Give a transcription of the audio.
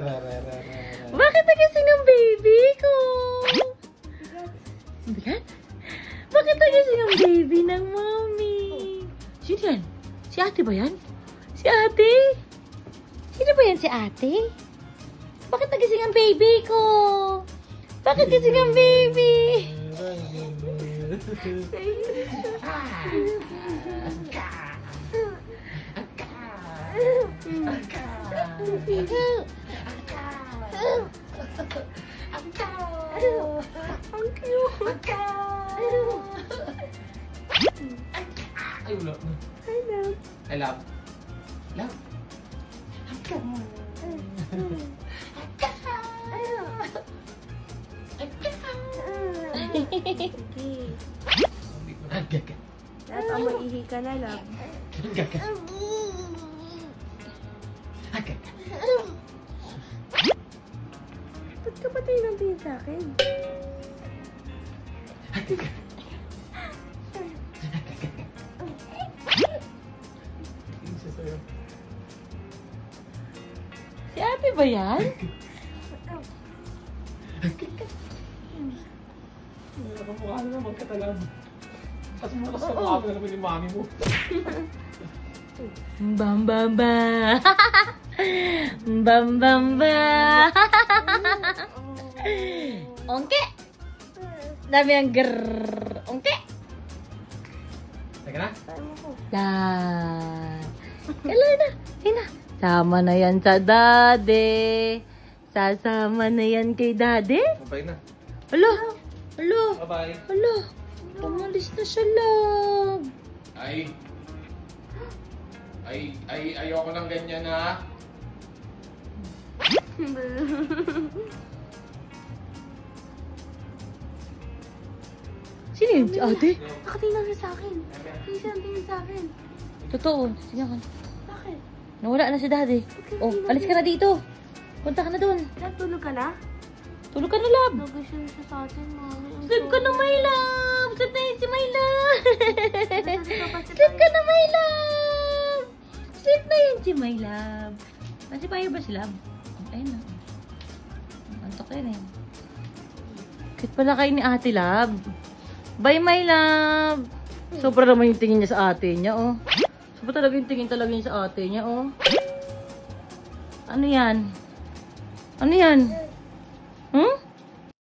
Bakit nagising ang baby ko? Bigat? Bakit nagising ang baby ng mommy? Sino yan? Si ate ba yan? Si ate? Sino ba yan si ate? Bakit nagising ang baby ko? Bakit gising ang baby? Ay, wala na. I love. Love. Hindi ko na gaga. Lahat ang maihi ka na lang. Gaga. Ba't ka pa tingin sa akin? Si ate ba yan? Nakamukha na naman katalan. Tapos mo kasi mukha mo na naman yung mami mo. Bam bam ba. Bam bam ba. Ongke. Dami ang grrrr. Ongke. Teka na. La. Kailan na? Hina. Sama na yan sa daddy. Sasama na yan kay daddy. Bye na. Alo. Alo. Bye-bye. Alo. Umalis na siya lang. Ayoko ng ganyan ha. Sino yun? Si ate? Nakatingin siya sa akin. Tingin sa akin. Totoo. Sige ka. Bakit? Nawala na si daddy. Oh, alis ka na dito. Punta ka na doon. Natulog ka na? Tulog ka na, love. Nagising siya sa atin, mami. Sleep ka na, my love. Sleep na yun si my love. Sleep ka na, my love. Sleep na yun si my love. Masipayo ba si love? Ayun na. Antok yan eh. Cute pala kayo ni ate, love. Bye, my love. Sobra naman yung tingin niya sa ate niya, oh. Sobra talaga yung tingin talaga niya sa ate niya, oh. Ano yan? Ano yan? Hmm?